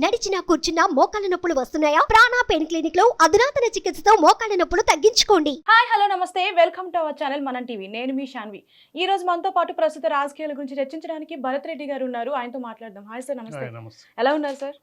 నడిచినా కూర్చున్నా మోకాళ్ళ నొప్పులు వస్తున్నాయా? ప్రాణా పెయిన్ క్లినిక్ లో అధునాతన చికిత్సతో మోకాళ్ళ నొప్పులు తగ్గించుకోండి. హాయ్ హలో నమస్తే, వెల్కమ్ టు అవర్ ఛానల్ మనం టీవీ. నేను మీ శాన్వి. ఈ రోజు మనతో పాటు ప్రస్తుత రాజకీయాల గురించి చర్చించడానికి భరత్ రెడ్డి గారు ఉన్నారు. ఆయనతో మాట్లాడదాం. హాయ్ సార్, నమస్తే. ఎలా ఉన్నారు సార్?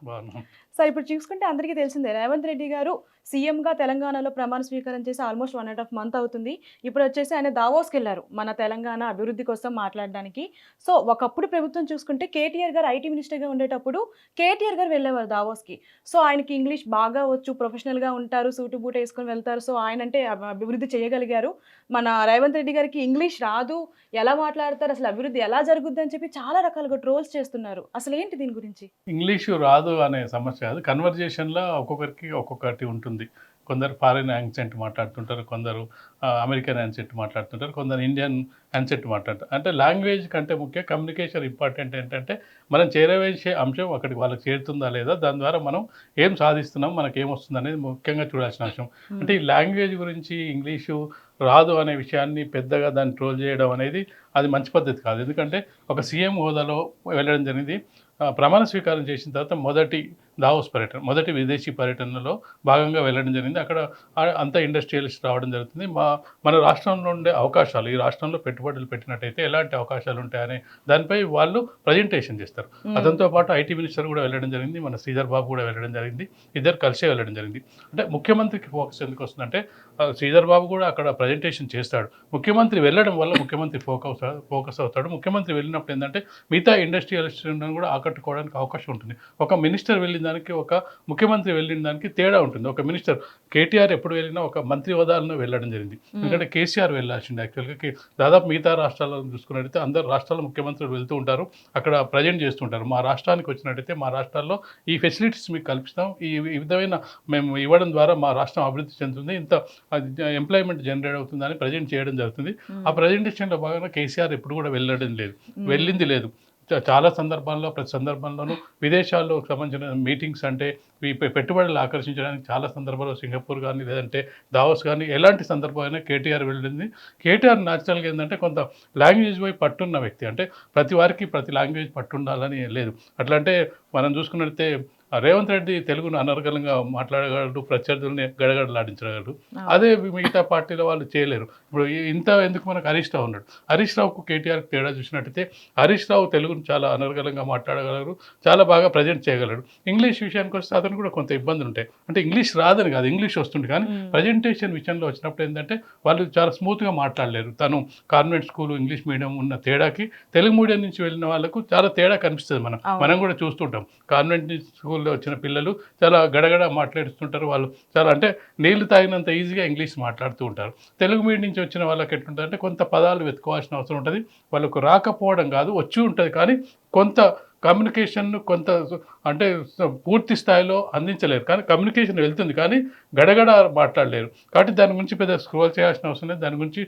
సార్, ఇప్పుడు చూసుకుంటే అందరికీ తెలిసిందే, రేవంత్ రెడ్డి గారు సీఎంగా తెలంగాణలో ప్రమాణ స్వీకారం చేసి ఆల్మోస్ట్ 1.5 మంత్ అవుతుంది. ఇప్పుడు వచ్చేసి ఆయన దావోస్కి వెళ్ళారు మన తెలంగాణ అభివృద్ధి కోసం మాట్లాడడానికి. సో ఒకప్పుడు ప్రభుత్వం చూసుకుంటే కేటీఆర్ గారు ఐటీ మినిస్టర్గా ఉండేటప్పుడు కేటీఆర్ గారు వెళ్ళేవారు దావోస్కి. సో ఆయనకి ఇంగ్లీష్ బాగా వచ్చు, ప్రొఫెషనల్గా ఉంటారు, సూటు బూట వేసుకొని వెళ్తారు. సో ఆయన అంటే అభివృద్ధి చేయగలిగారు. మన రేవంత్ రెడ్డి గారికి ఇంగ్లీష్ రాదు, ఎలా మాట్లాడతారు, అసలు అభివృద్ధి ఎలా జరుగుద్ది అని చెప్పి చాలా రకాలుగా ట్రోల్స్ చేస్తున్నారు. అసలు ఏంటి దీని గురించి? ఇంగ్లీషు రాదు అనే సమస్య కాదు, కన్వర్జేషన్లో ఒక్కొక్కరికి ఒక్కొక్కటి ఉంటుంది. కొందరు ఫారిన్ యాక్సెంట్ మాట్లాడుతుంటారు, కొందరు అమెరికన్ యాక్సెంట్ మాట్లాడుతుంటారు, కొందరు ఇండియన్ యాక్సెంట్ మాట్లాడుతారు. అంటే లాంగ్వేజ్ కంటే ముఖ్య కమ్యూనికేషన్ ఇంపార్టెంట్. ఏంటంటే మనం చేరవేసే అంశం అక్కడికి వాళ్ళకి చేరుతుందా లేదా, దాని ద్వారా మనం ఏం సాధిస్తున్నాం, మనకి ఏమొస్తుంది అనేది ముఖ్యంగా చూడాల్సిన అంశం. అంటే ఈ లాంగ్వేజ్ గురించి ఇంగ్లీషు రాదు అనే విషయాన్ని పెద్దగా దాన్ని ట్రోల్ చేయడం అనేది అది మంచి పద్ధతి కాదు. ఎందుకంటే ఒక సీఎం హోదాలో వెళ్ళడం జరిగింది. ప్రమాణ స్వీకారం చేసిన తర్వాత మొదటి దావోస్ పర్యటన, మొదటి విదేశీ పర్యటనలో భాగంగా వెళ్ళడం జరిగింది. అక్కడ అంతా ఇండస్ట్రియలిస్ట్ రావడం జరుగుతుంది. మన రాష్ట్రంలో ఉండే అవకాశాలు, ఈ రాష్ట్రంలో పెట్టుబడులు పెట్టినట్టయితే ఎలాంటి అవకాశాలు ఉంటాయనే దానిపై వాళ్ళు ప్రజెంటేషన్ చేస్తారు. అతనితో పాటు ఐటీ మినిస్టర్ కూడా వెళ్ళడం జరిగింది, మన శ్రీధర్ బాబు కూడా వెళ్ళడం జరిగింది. ఇద్దరు కలిసే వెళ్ళడం జరిగింది. అంటే ముఖ్యమంత్రికి ఫోకస్ ఎందుకు వస్తుందంటే శ్రీధర్ బాబు కూడా అక్కడ ప్రజెంటేషన్ చేస్తాడు. ముఖ్యమంత్రి వెళ్ళడం వల్ల ముఖ్యమంత్రి ఫోకస్ అవుతాడు. ముఖ్యమంత్రి వెళ్ళినప్పుడు ఏంటంటే మిగతా ఇండస్ట్రియలిస్ట్ కూడా ఆకట్టుకోవడానికి అవకాశం ఉంటుంది. ఒక మినిస్టర్ వెళ్ళిన దానికి, ఒక ముఖ్యమంత్రి వెళ్ళిన దానికి తేడా ఉంటుంది. ఒక మినిస్టర్ కేటీఆర్ ఎప్పుడు వెళ్ళినా ఒక మంత్రి హోదాలను వెళ్ళడం జరిగింది. ఎందుకంటే కేసీఆర్ వెళ్ళాల్సింది. యాక్చువల్గా దాదాపు మిగతా రాష్ట్రాలను చూసుకున్నట్టయితే అందరు రాష్ట్రాల ముఖ్యమంత్రులు వెళ్తూ ఉంటారు, అక్కడ ప్రజెంట్ చేస్తుంటారు. మా రాష్ట్రానికి వచ్చినట్టయితే మా రాష్ట్రాల్లో ఈ ఫెసిలిటీస్ మీకు కల్పిస్తాం, ఈ విధమైన మేము ఇవ్వడం ద్వారా మా రాష్ట్రం అభివృద్ధి చెందుతుంది, ఇంత ఎంప్లాయ్మెంట్ జనరేట్ అవుతుందని ప్రజెంట్ చేయడం జరుగుతుంది. ఆ ప్రజెంటేషన్లో భాగంగా కేసీఆర్ ఎప్పుడు కూడా వెళ్ళింది లేదు. చాలా సందర్భాల్లో, ప్రతి సందర్భంలోనూ విదేశాల్లో సంబంధించిన మీటింగ్స్ అంటే ఈ పెట్టుబడులు ఆకర్షించడానికి చాలా సందర్భాల్లో సింగపూర్ కానీ, లేదంటే దావోస్ కానీ, ఎలాంటి సందర్భమైనా కేటీఆర్ వెళ్ళింది. కేటీఆర్ న్యాచురల్గా ఏంటంటే కొంత లాంగ్వేజ్ పై పట్టున్న వ్యక్తి. అంటే ప్రతి వారికి ప్రతి లాంగ్వేజ్ పట్టుండాలని లేదు. అట్లా అంటే మనం చూసుకున్నట్లయితే రేవంత్ రెడ్డి తెలుగును అనర్గళంగా మాట్లాడగలడు, ప్రత్యర్థుల్ని గడగడలాడించగలడు. అదే మిగతా పార్టీల వాళ్ళు చేయలేరు. ఇప్పుడు ఇంత ఎందుకు మనకు హరీష్ రావు ఉన్నాడు. హరీష్ రావుకు కేటీఆర్కి తేడా చూసినట్టయితే హరీష్ రావు తెలుగును చాలా అనర్గళంగా మాట్లాడగలరు, చాలా బాగా ప్రజెంట్ చేయగలరు. ఇంగ్లీష్ విషయానికి వస్తే అతను కూడా కొంత ఇబ్బందులు ఉంటాయి. అంటే ఇంగ్లీష్ రాదని కాదు, ఇంగ్లీష్ వస్తుంది, కానీ ప్రజెంటేషన్ విషయంలో వచ్చినప్పుడు ఏంటంటే వాళ్ళు చాలా స్మూత్గా మాట్లాడలేరు. తను కాన్వెంట్ స్కూల్, ఇంగ్లీష్ మీడియం ఉన్న తేడాకి తెలుగు మీడియం నుంచి వెళ్ళిన వాళ్ళకు చాలా తేడా కనిపిస్తుంది. మనం కూడా చూస్తుంటాం. కాన్వెంట్ స్కూల్లో వచ్చిన పిల్లలు చాలా గడగడ మాట్లాడుతుంటారు. వాళ్ళు చాలా అంటే నీళ్లు తాగినంత ఈజీగా ఇంగ్లీష్ మాట్లాడుతూ ఉంటారు. తెలుగు మీడియం నుంచి వచ్చిన వాళ్ళకి ఎట్లుంటుంది అంటే కొంత పదాలు వెతుకోవాల్సిన అవసరం ఉంటుంది. వాళ్ళకు రాకపోవడం కాదు, వచ్చి ఉంటుంది, కానీ కొంత కమ్యూనికేషన్ కొంత అంటే పూర్తి స్థాయిలో అందించలేరు. కానీ కమ్యూనికేషన్ వెళ్తుంది, కానీ గడగడ మాట్లాడలేరు. కాబట్టి దాని గురించి పెద్దగా స్క్రోల్ చేయాల్సిన అవసరం లేదు. దాని గురించి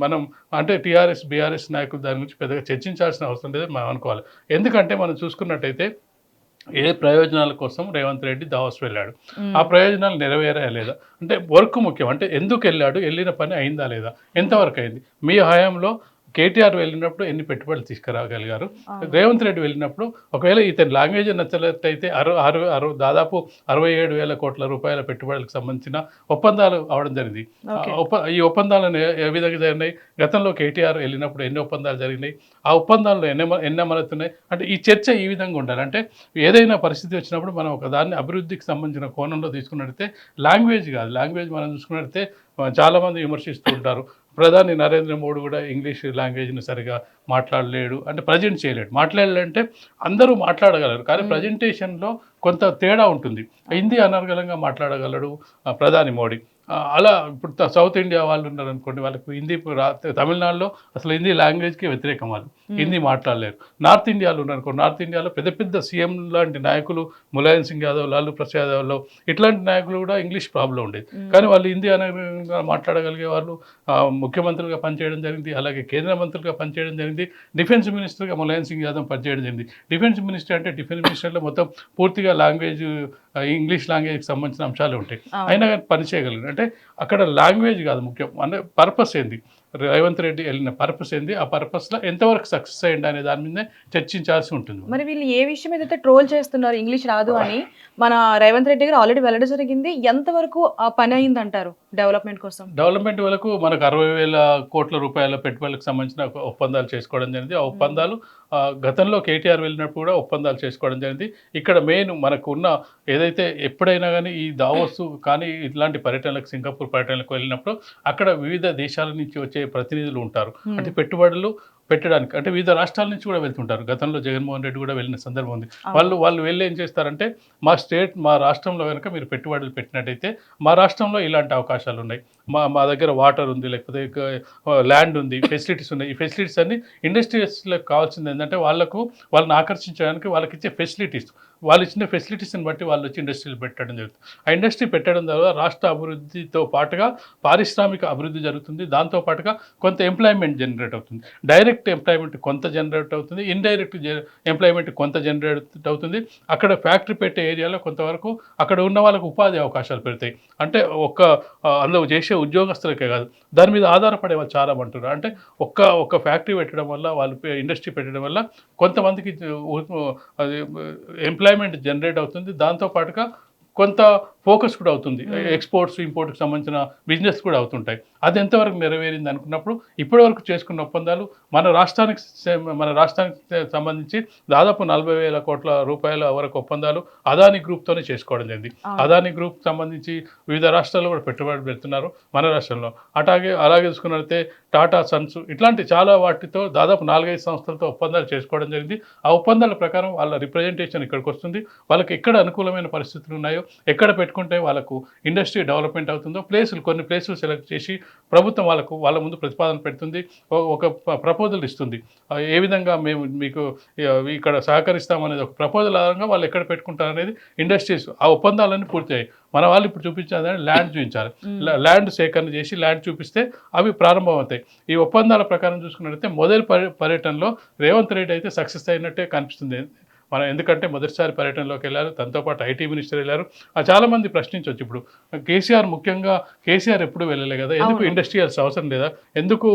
మనం అంటే టీఆర్ఎస్, బీఆర్ఎస్ నాయకులు దాని గురించి పెద్దగా చర్చించాల్సిన అవసరం లేదని మనం అనుకోవాలి. ఎందుకంటే మనం చూసుకున్నట్టయితే ఏ ప్రయోజనాల కోసం రేవంత్ రెడ్డి దావోస్ వెళ్ళాడు, ఆ ప్రయోజనాలు నెరవేరా లేదా, అంటే వర్క్ ముఖ్యం. అంటే ఎందుకు వెళ్ళాడు, వెళ్ళిన పని అయిందా లేదా, ఎంతవరకు అయింది. మీ హయాంలో కేటీఆర్ వెళ్ళినప్పుడు ఎన్ని పెట్టుబడులు తీసుకురాగలిగారు, రేవంత్ రెడ్డి వెళ్ళినప్పుడు ఒకవేళ ఇతని లాంగ్వేజ్ నచ్చలేటైతే దాదాపు 67,000 కోట్ల రూపాయల పెట్టుబడులకు సంబంధించిన ఒప్పందాలు అవడం జరిగింది. ఈ ఒప్పందాలను ఏ విధంగా జరిగినాయి, గతంలో కేటీఆర్ వెళ్ళినప్పుడు ఎన్ని ఒప్పందాలు జరిగినాయి, ఆ ఒప్పందాలను ఎన్ని అమలుతున్నాయి. అంటే ఈ చర్చ ఈ విధంగా ఉండాలి. అంటే ఏదైనా పరిస్థితి వచ్చినప్పుడు మనం ఒక దాన్ని అభివృద్ధికి సంబంధించిన కోణంలో తీసుకున్నట్టయితే లాంగ్వేజ్ కాదు, లాంగ్వేజ్ మనం చూసుకున్నట్టయితే చాలామంది విమర్శిస్తూ ఉంటారు. ప్రధాని నరేంద్ర మోడీ కూడా ఇంగ్లీష్ లాంగ్వేజ్ని సరిగా మాట్లాడలేడు, అంటే ప్రజెంట్ చేయలేడు. మాట్లాడాలంటే అందరూ మాట్లాడగలరు, కానీ ప్రజెంటేషన్లో కొంత తేడా ఉంటుంది. హిందీ అనర్గళంగా మాట్లాడగలడు ప్రధాని మోడీ. అలా ఇప్పుడు సౌత్ ఇండియా వాళ్ళు ఉన్నారనుకోండి, వాళ్ళకి హిందీ తమిళనాడులో అసలు హిందీ లాంగ్వేజ్కి వ్యతిరేకం, వాళ్ళు హిందీ మాట్లాడలేరు. నార్త్ ఇండియాలో ఉన్నారనుకో, నార్త్ ఇండియాలో పెద్ద పెద్ద సీఎం లాంటి నాయకులు, ములాయం సింగ్ యాదవ్, లాలూ ప్రసాద్ యాదవ్, ఇట్లాంటి నాయకులు కూడా ఇంగ్లీష్ ప్రాబ్లం ఉండేది, కానీ వాళ్ళు హిందీ అనర్గళంగా మాట్లాడగలిగే వాళ్ళు ముఖ్యమంత్రులుగా పనిచేయడం జరిగింది. అలాగే కేంద్ర మంత్రులుగా పనిచేయడం జరిగింది. డిఫెన్స్ మినిస్టర్గా ములాయం సింగ్ యాదవ్ పనిచేయడం జరిగింది. డిఫెన్స్ మినిస్టర్ అంటే డిఫెన్స్ మినిస్టర్లో మొత్తం పూర్తిగా లాంగ్వేజ్, ఇంగ్లీష్ లాంగ్వేజ్కి సంబంధించిన అంశాలు ఉంటాయి, అయినా కానీ పని చేయగలిగారు. అంటే అక్కడ లాంగ్వేజ్ కాదు ముఖ్యం, అంటే పర్పస్ ఏంది. రేవంత్ రెడ్డి వెళ్ళిన పర్పస్ ఏంది, ఆ పర్పస్లో ఎంతవరకు సక్సెస్ అయ్యింది అనే దాని మీదే చర్చించాల్సి ఉంటుంది. మరి వీళ్ళు ఏ విషయం ఏదైతే ట్రోల్ చేస్తున్నారు ఇంగ్లీష్ రాదు అని, మన రేవంత్ రెడ్డి గారు ఆల్రెడీ వెళ్ళడం జరిగింది. ఎంతవరకు ఆ పని అయింది అంటారు డెవలప్మెంట్ కోసం? డెవలప్మెంట్ వరకు మనకు 60,000 కోట్ల రూపాయల పెట్టుబడులకు సంబంధించిన ఒప్పందాలు చేసుకోవడం జరిగింది. ఆ ఒప్పందాలు గతంలో కేటీఆర్ వెళ్ళినప్పుడు కూడా ఒప్పందాలు చేసుకోవడం జరిగింది. ఇక్కడ మెయిన్ మనకు ఉన్న ఏదైతే ఎప్పుడైనా కానీ ఈ దావోస్ కానీ ఇట్లాంటి పర్యటనలకు, సింగపూర్ పర్యటనలకు వెళ్ళినప్పుడు అక్కడ వివిధ దేశాల నుంచి వచ్చే ప్రతినిధులు ఉంటారు. అంటే పెట్టుబడులు పెట్టడానికి, అంటే వివిధ రాష్ట్రాల నుంచి కూడా వెళ్తుంటారు. గతంలో జగన్మోహన్ రెడ్డి కూడా వెళ్ళిన సందర్భం ఉంది. వాళ్ళు వెళ్ళి ఏం చేస్తారంటే, మా రాష్ట్రంలో కనుక మీరు పెట్టుబడులు పెట్టినట్టయితే మా రాష్ట్రంలో ఇలాంటి అవకాశాలు ఉన్నాయి, మా దగ్గర వాటర్ ఉంది, లేకపోతే ల్యాండ్ ఉంది, ఫెసిలిటీస్ ఉన్నాయి. ఈ ఫెసిలిటీస్ అన్ని ఇండస్ట్రీస్లకు కావాల్సింది ఏంటంటే వాళ్ళని ఆకర్షించడానికి వాళ్ళకి ఇచ్చే ఫెసిలిటీస్, వాళ్ళు ఇచ్చిన ఫెసిలిటీస్ని బట్టి వాళ్ళు వచ్చి ఇండస్ట్రీలు పెట్టడం జరుగుతుంది. ఆ ఇండస్ట్రీ పెట్టడం ద్వారా రాష్ట్ర అభివృద్ధితో పాటుగా పారిశ్రామిక అభివృద్ధి జరుగుతుంది. దాంతో పాటుగా కొంత ఎంప్లాయ్మెంట్ జనరేట్ అవుతుంది. డైరెక్ట్ ఎంప్లాయ్మెంట్ కొంత జనరేట్ అవుతుంది, ఇండైరెక్ట్ ఎంప్లాయ్మెంట్ కొంత జనరేట్ అవుతుంది. అక్కడ ఫ్యాక్టరీ పెట్టే ఏరియాలో కొంతవరకు అక్కడ ఉన్న వాళ్ళకు ఉపాధి అవకాశాలు పెడతాయి. అంటే అందులో చేసే ఉద్యోగస్తులకే కాదు, దాని మీద ఆధారపడే వాళ్ళు చాలా అంటున్నారు. అంటే ఒక్క ఫ్యాక్టరీ పెట్టడం వల్ల, వాళ్ళు ఇండస్ట్రీ పెట్టడం వల్ల కొంతమందికి ఎంప్లాయ్మెంట్ జనరేట్ అవుతుంది. దాంతోపాటుగా కొంత ఫోకస్ కూడా అవుతుంది, ఎక్స్పోర్ట్స్ ఇంపోర్ట్కి సంబంధించిన బిజినెస్ కూడా అవుతుంటాయి. అది ఎంతవరకు నెరవేరింది అనుకున్నప్పుడు ఇప్పటివరకు చేసుకున్న ఒప్పందాలు మన రాష్ట్రానికి సంబంధించి దాదాపు 40,000 కోట్ల రూపాయల వరకు ఒప్పందాలు అదానీ గ్రూప్తోనే చేసుకోవడం జరిగింది. అదానీ గ్రూప్ సంబంధించి వివిధ రాష్ట్రాల్లో కూడా పెట్టుబడి పెడుతున్నారు మన రాష్ట్రంలో. అలాగే చూసుకున్నట్లయితే టాటా సన్స్ ఇట్లాంటి చాలా వాటితో దాదాపు 4-5 సంస్థలతో ఒప్పందాలు చేసుకోవడం జరిగింది. ఆ ఒప్పందాల ప్రకారం వాళ్ళ రిప్రజెంటేషన్ ఇక్కడికి వస్తుంది. వాళ్ళకి ఎక్కడ అనుకూలమైన పరిస్థితులు ఉన్నాయో, ఎక్కడ పెట్టుకుంటే వాళ్ళకు ఇండస్ట్రీ డెవలప్మెంట్ అవుతుందో కొన్ని ప్లేసులు సెలెక్ట్ చేసి ప్రభుత్వం వాళ్ళ ముందు ప్రతిపాదన పెడుతుంది, ఒక ప్రపోజల్ ఇస్తుంది. ఏ విధంగా మేము మీకు ఇక్కడ సహకరిస్తామనేది ఒక ప్రపోజల్ ఆధారంగా వాళ్ళు ఎక్కడ పెట్టుకుంటారు అనేది ఇండస్ట్రీస్ ఆ ఒప్పందాలన్నీ పూర్తయ్యాయి. మన వాళ్ళు ఇప్పుడు చూపించాలని ల్యాండ్ చూపించాలి, ల్యాండ్ సేకరణ చేసి ల్యాండ్ చూపిస్తే అవి ప్రారంభం అవుతాయి. ఈ ఒప్పందాల ప్రకారం చూసుకున్నట్లయితే మొదటి పర్యటనలో రేవంత్ రెడ్డి అయితే సక్సెస్ అయినట్టే కనిపిస్తుంది. ఎందుకంటే మొదటిసారి పర్యటనలోకి వెళ్ళారు, తనతో పాటు ఐటీ మినిస్టర్ వెళ్ళారు. చాలామంది ప్రశ్నించవచ్చు, ఇప్పుడు కేసీఆర్ ఎప్పుడు వెళ్ళలే కదా, ఎందుకు ఇండస్ట్రియల్స్ అవసరం లేదా, ఎందుకు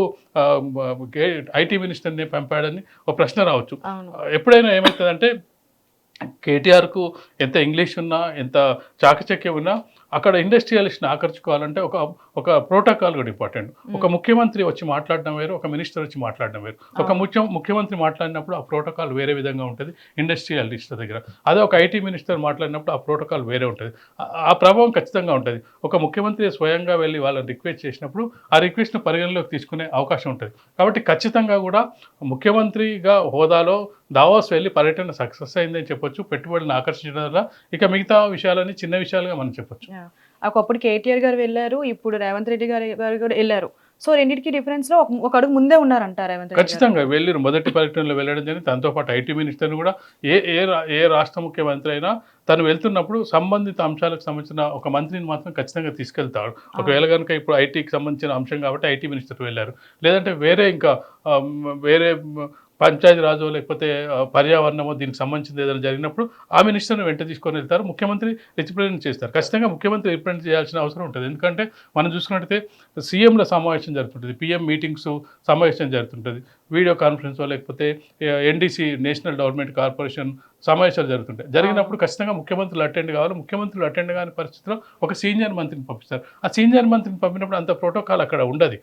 ఐటీ మినిస్టర్ని పంపాడని ఒక ప్రశ్న రావచ్చు. ఎప్పుడైనా ఏమవుతుందంటే, కేటీఆర్కు ఎంత ఇంగ్లీష్ ఉన్నా, ఎంత చాకచక్యం ఉన్నా, అక్కడ ఇండస్ట్రియలిస్ట్ని ఆకర్షించుకోవాలంటే ఒక ప్రోటోకాల్ కూడా ఇంపార్టెంట్. ఒక ముఖ్యమంత్రి వచ్చి మాట్లాడడం వేరు, ఒక మినిస్టర్ వచ్చి మాట్లాడడం వేరు. ఒక ముఖ్యమంత్రి మాట్లాడినప్పుడు ఆ ప్రోటోకాల్ వేరే విధంగా ఉంటుంది ఇండస్ట్రియలిస్ట్ దగ్గర. అదే ఒక ఐటీ మినిస్టర్ మాట్లాడినప్పుడు ఆ ప్రోటోకాల్ వేరే ఉంటుంది. ఆ ప్రభావం ఖచ్చితంగా ఉంటుంది. ఒక ముఖ్యమంత్రి స్వయంగా వెళ్ళి వాళ్ళని రిక్వెస్ట్ చేసినప్పుడు ఆ రిక్వెస్ట్ను పరిగణలోకి తీసుకునే అవకాశం ఉంటుంది. కాబట్టి ఖచ్చితంగా కూడా ముఖ్యమంత్రిగా హోదాలో దావోస్ వెళ్ళి పర్యటన సక్సెస్ అయిందని చెప్పొచ్చు. పెట్టుబడులను ఆకర్షించడం వల్ల ఇక మిగతా విషయాలని చిన్న విషయాలుగా మనం చెప్పొచ్చు. ఒకప్పుడు కేటీఆర్ గారు వెళ్ళారు, ఇప్పుడు రేవంత్ రెడ్డి గారు కూడా వెళ్ళారు. సో రెండింటికి డిఫరెన్స్ లో ఒక అడుగు ముందే ఉన్నారంటారు రేవంత్ రెడ్డి. ఖచ్చితంగా వెళ్ళారు, మొదటి పర్యటనలో వెళ్ళడం జరిగింది. దాంతో పాటు ఐటీ మినిస్టర్ని కూడా ఏ రాష్ట్ర ముఖ్యమంత్రి అయినా తను వెళ్తున్నప్పుడు సంబంధిత అంశాలకు సంబంధించిన ఒక మంత్రిని మాత్రం ఖచ్చితంగా తీసుకెళ్తాడు. ఒకవేళ కనుక ఇప్పుడు ఐటీకి సంబంధించిన అంశం కాబట్టి ఐటీ మినిస్టర్ వెళ్ళారు, లేదంటే వేరే పంచాయతీ రాజు లేకపోతే పర్యావరణమో దీనికి సంబంధించింది ఏదైనా జరిగినప్పుడు ఆ మినిస్టర్ని వెంట తీసుకొని వెళ్తారు, ముఖ్యమంత్రి రిప్రజెంట్ చేస్తారు. ఖచ్చితంగా ముఖ్యమంత్రి రిప్రజెంట్ చేయాల్సిన అవసరం ఉంటుంది. ఎందుకంటే మనం చూసుకున్నట్టయితే సీఎంల సమావేశం జరుగుతుంటుంది, పిఎం మీటింగ్స్ సమావేశం జరుగుతుంటుంది, వీడియో కాన్ఫరెన్స్ లేకపోతే ఎన్డీసీ నేషనల్ డెవలప్మెంట్ కార్పొరేషన్ సమావేశాలు జరిగినప్పుడు ఖచ్చితంగా ముఖ్యమంత్రులు అటెండ్ కావాలి. ముఖ్యమంత్రులు అటెండ్ కాని పరిస్థితిలో ఒక సీనియర్ మంత్రిని పంపిస్తారు. ఆ సీనియర్ మంత్రిని పంపినప్పుడు అంత ప్రోటోకాల్ అక్కడ ఉండదు.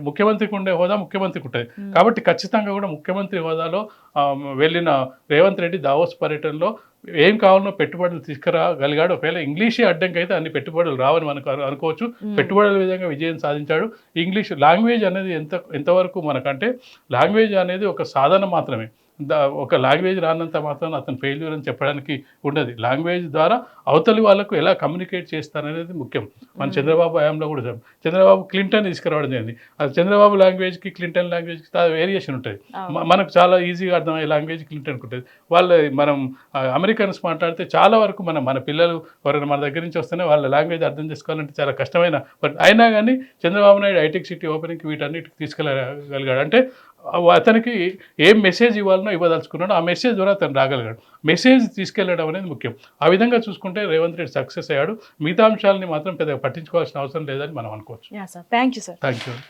ముఖ్యమంత్రికి ఉండే హోదా ముఖ్యమంత్రికి ఉంటుంది. కాబట్టి ఖచ్చితంగా కూడా ముఖ్యమంత్రి హోదాలో వెళ్ళిన రేవంత్ రెడ్డి దావోస్ పర్యటనలో ఏం కావాలనో పెట్టుబడులు తీసుకురాగలిగాడు. ఒకవేళ ఇంగ్లీషే అడ్డంకి అయితే అన్ని పెట్టుబడులు రావని మనకు అనుకోవచ్చు. పెట్టుబడుల విధంగా విజయం సాధించాడు. ఇంగ్లీష్ లాంగ్వేజ్ అనేది ఎంతవరకు మనకంటే, లాంగ్వేజ్ అనేది ఒక సాధన మాత్రమే. ఒక లాంగ్వేజ్ రానంత మాత్రం అతను ఫెయిల్యూర్ అని చెప్పడానికి ఉండదు. లాంగ్వేజ్ ద్వారా అవతలి వాళ్ళకు ఎలా కమ్యూనికేట్ చేస్తారనేది ముఖ్యం. మన చంద్రబాబు హయాంలో కూడా చంద్రబాబు క్లింటన్ తీసుకురావడం జరిగింది. అది చంద్రబాబు లాంగ్వేజ్కి క్లింటన్ లాంగ్వేజ్కి వేరియేషన్ ఉంటుంది. మనకు చాలా ఈజీగా అర్థమయ్యే లాంగ్వేజ్ క్లింటన్కి ఉంటుంది. మనం అమెరికన్స్ మాట్లాడితే చాలా వరకు మన పిల్లలు ఎవరైనా మన దగ్గర నుంచి వస్తేనే వాళ్ళ లాంగ్వేజ్ అర్థం చేసుకోవాలంటే చాలా కష్టమైన, బట్ అయినా కానీ చంద్రబాబు నాయుడు హైటెక్ సిటీ ఓపెనింగ్కి వీటన్నిటికి తీసుకెళ్ళగలిగాడు. అంటే అతనికి ఏం మెసేజ్ ఇవ్వదలుచుకున్నాడో ఆ మెసేజ్ ద్వారా అతను రాగలిగాడు. మెసేజ్ తీసుకెళ్ళడం అనేది ముఖ్యం. ఆ విధంగా చూసుకుంటే రేవంత్ రెడ్డి సక్సెస్ అయ్యాడు. మిగతా అంశాలని మాత్రం పెద్దగా పట్టించుకోవాల్సిన అవసరం లేదని మనం అనుకోవచ్చు. Thank you sir. Thank you.